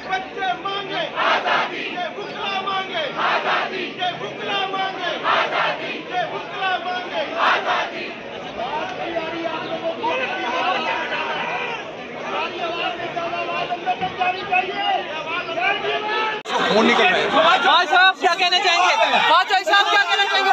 बच्चे मांगे आजादी, ये बुकला मांगे आजादी, ये बुकला मांगे आजादी, ये बुकला मांगे आजादी। फोन निकल रहा है। भाई साहब क्या कहना चाहेंगे? भाई साहब क्या कहना चाहेंगे?